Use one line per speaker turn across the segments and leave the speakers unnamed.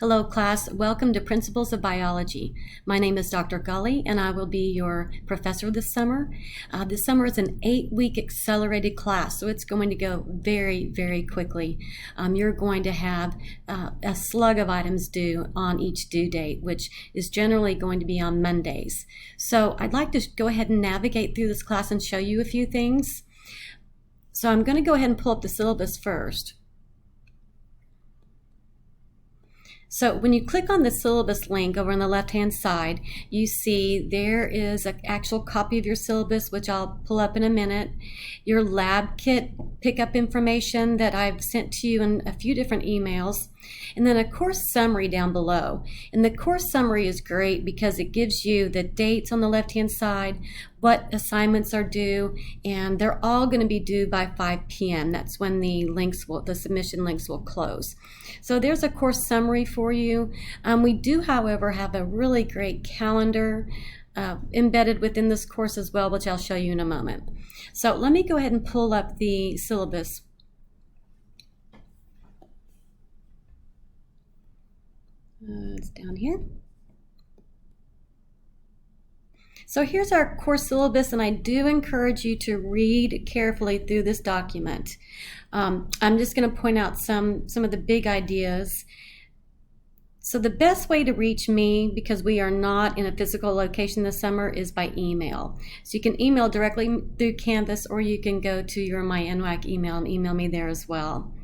Hello class, welcome to Principles of Biology. My name is Dr. Gully and I will be your professor this summer. This summer is an 8-week accelerated class, so it's going to go very, very quickly. You're going to have a slug of items due on each due date, which is generally going to be on Mondays. So I'd like to go ahead and navigate through this class and show you a few things. So I'm going to go ahead and pull up the syllabus first. So when you click on the syllabus link over on the left-hand side, you see there is an actual copy of your syllabus, which I'll pull up in a minute, your lab kit pickup information that I've sent to you in a few different emails, and then a course summary down below. And the course summary is great because it gives you the dates on the left-hand side, what assignments are due, and they're all going to be due by 5 p.m. That's when the submission links will close. So there's a course summary for you. We do, however, have a really great calendar embedded within this course as well, which I'll show you in a moment. So let me go ahead and pull up the syllabus. It's down here. So here's our course syllabus, and I do encourage you to read carefully through this document. I'm just going to point out some of the big ideas. So the best way to reach me, because we are not in a physical location this summer, is by email. So you can email directly through Canvas, or you can go to your My NWAC email and email me there as well.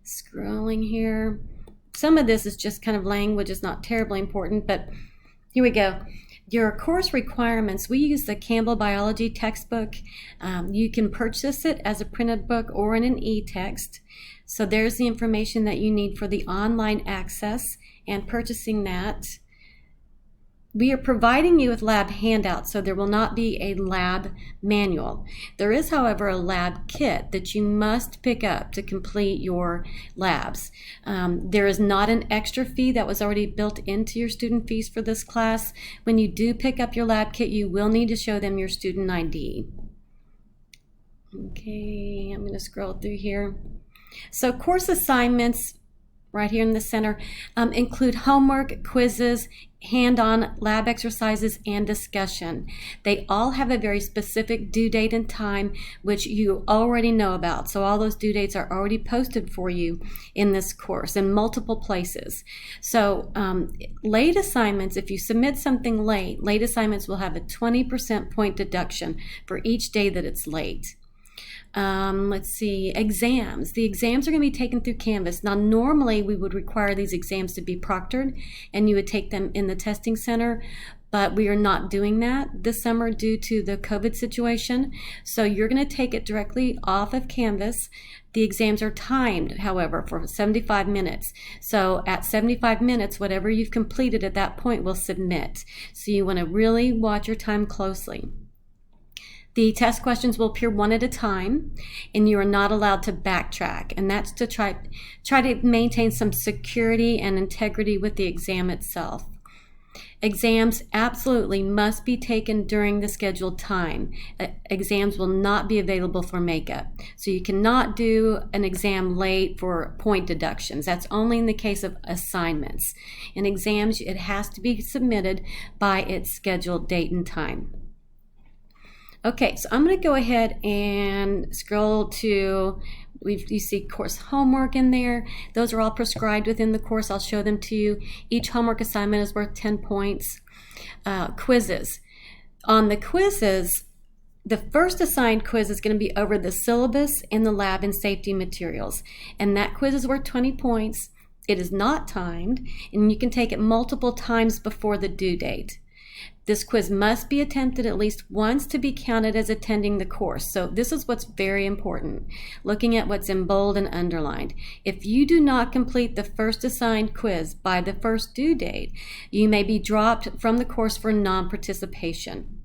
Scrolling here. Some of this is just kind of language. It's not terribly important, but here we go. Your course requirements, we use the Campbell Biology textbook. You can purchase it as a printed book or in an e-text. So there's the information that you need for the online access and purchasing that. We are providing you with lab handouts, so there will not be a lab manual. There is, however, a lab kit that you must pick up to complete your labs. There is not an extra fee that was already built into your student fees for this class. When you do pick up your lab kit, you will need to show them your student ID. Okay, I'm going to scroll through here. So course assignments, right here in the center, include homework, quizzes, hand-on lab exercises, and discussion. They all have a very specific due date and time, which you already know about. So all those due dates are already posted for you in this course in multiple places. So late assignments, if you submit something late assignments will have a 20% point deduction for each day that it's late. Let's see, exams. The exams are going to be taken through Canvas. Now, normally we would require these exams to be proctored and you would take them in the testing center, but we are not doing that this summer due to the COVID situation. So you're going to take it directly off of Canvas. The exams are timed, however, for 75 minutes. So at 75 minutes, whatever you've completed at that point will submit. So you want to really watch your time closely. The test questions will appear one at a time, and you are not allowed to backtrack, and that's to try to maintain some security and integrity with the exam itself. Exams absolutely must be taken during the scheduled time. Exams will not be available for makeup. So you cannot do an exam late for point deductions. That's only in the case of assignments. In exams, it has to be submitted by its scheduled date and time. Okay, so I'm going to go ahead and scroll to, you see course homework in there. Those are all prescribed within the course. I'll show them to you. Each homework assignment is worth 10 points. Quizzes. On the quizzes, the first assigned quiz is going to be over the syllabus and the lab and safety materials. And that quiz is worth 20 points. It is not timed, and you can take it multiple times before the due date. This quiz must be attempted at least once to be counted as attending the course. So this is what's very important, looking at what's in bold and underlined. If you do not complete the first assigned quiz by the first due date, you may be dropped from the course for non-participation.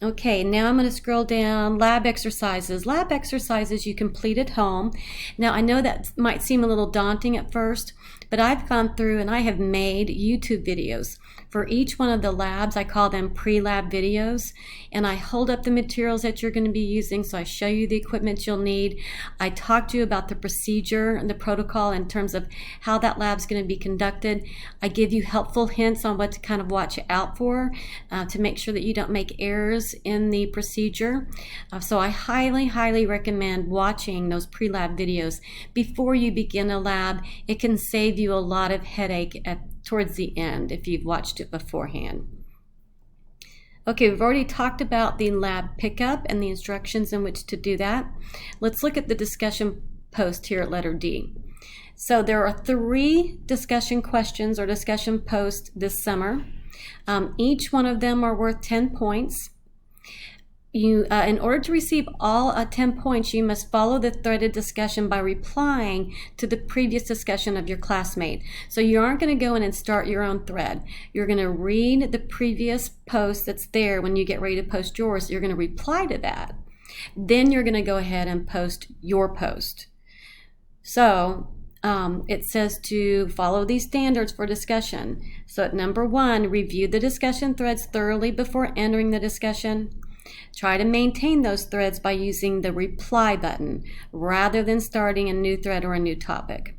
Okay, now I'm going to scroll down, lab exercises. Lab exercises you complete at home. Now I know that might seem a little daunting at first, but I've gone through and I have made YouTube videos. For each one of the labs, I call them pre-lab videos, and I hold up the materials that you're going to be using, so I show you the equipment you'll need. I talk to you about the procedure and the protocol in terms of how that lab's going to be conducted. I give you helpful hints on what to kind of watch out for to make sure that you don't make errors in the procedure. So I highly recommend watching those pre-lab videos before you begin a lab. It can save you a lot of headache towards the end if you've watched it beforehand. Okay, we've already talked about the lab pickup and the instructions in which to do that. Let's look at the discussion post here at letter D. So there are 3 discussion questions or discussion posts this summer. Each one of them are worth 10 points. In order to receive all 10 points, you must follow the threaded discussion by replying to the previous discussion of your classmate. So you aren't going to go in and start your own thread. You're going to read the previous post that's there when you get ready to post yours. You're going to reply to that. Then you're going to go ahead and post your post. So it says to follow these standards for discussion. So at number 1, review the discussion threads thoroughly before entering the discussion. Try to maintain those threads by using the reply button rather than starting a new thread or a new topic.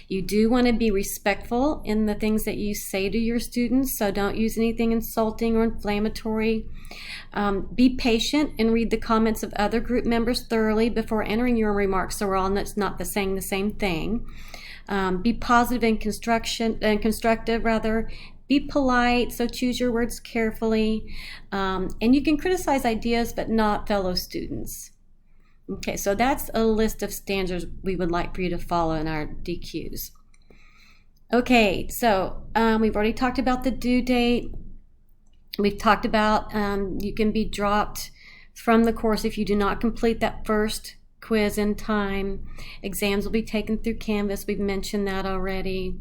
You do want to be respectful in the things that you say to your students, so don't use anything insulting or inflammatory. Be patient and read the comments of other group members thoroughly before entering your remarks so we're all not saying the same thing. Be positive and constructive. Be polite, so choose your words carefully. And you can criticize ideas, but not fellow students. Okay, so that's a list of standards we would like for you to follow in our DQs. Okay, so we've already talked about the due date. We've talked about you can be dropped from the course if you do not complete that first quiz in time. Exams will be taken through Canvas. We've mentioned that already.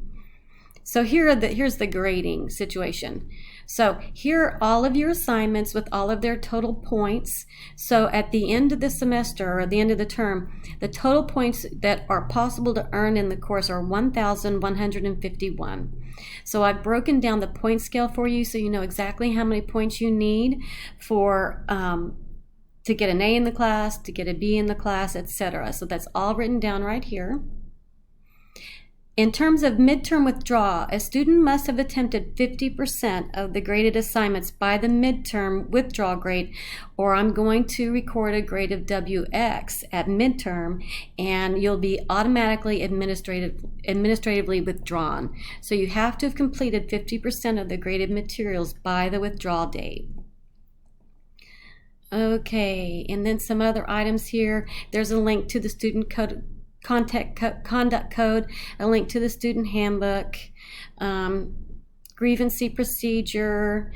So here's the grading situation. So here are all of your assignments with all of their total points. So at the end of the semester or at the end of the term, the total points that are possible to earn in the course are 1,151. So I've broken down the point scale for you so you know exactly how many points you need for to get an A in the class, to get a B in the class, etc. So that's all written down right here. In terms of midterm withdrawal, a student must have attempted 50% of the graded assignments by the midterm withdrawal grade, or I'm going to record a grade of WX at midterm, and you'll be automatically administratively withdrawn. So you have to have completed 50% of the graded materials by the withdrawal date. Okay, and then some other items here. There's a link to the student conduct code, a link to the student handbook, grievancy procedure,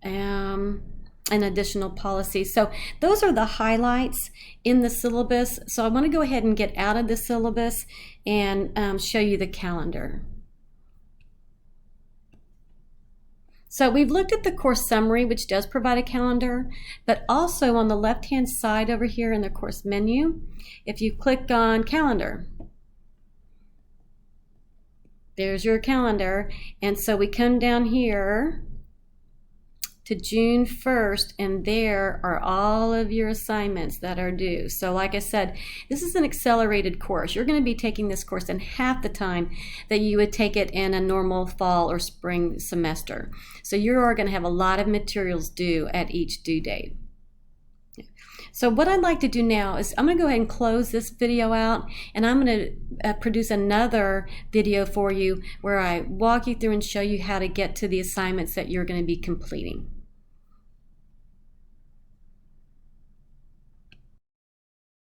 and additional policies. So those are the highlights in the syllabus. So I want to go ahead and get out of the syllabus and show you the calendar. So we've looked at the course summary, which does provide a calendar, but also on the left-hand side over here in the course menu, if you click on calendar, there's your calendar. And so we come down here to June 1st, and there are all of your assignments that are due. So like I said, this is an accelerated course. You're going to be taking this course in half the time that you would take it in a normal fall or spring semester. So you are going to have a lot of materials due at each due date. So what I'd like to do now is I'm going to go ahead and close this video out, and I'm going to produce another video for you where I walk you through and show you how to get to the assignments that you're going to be completing.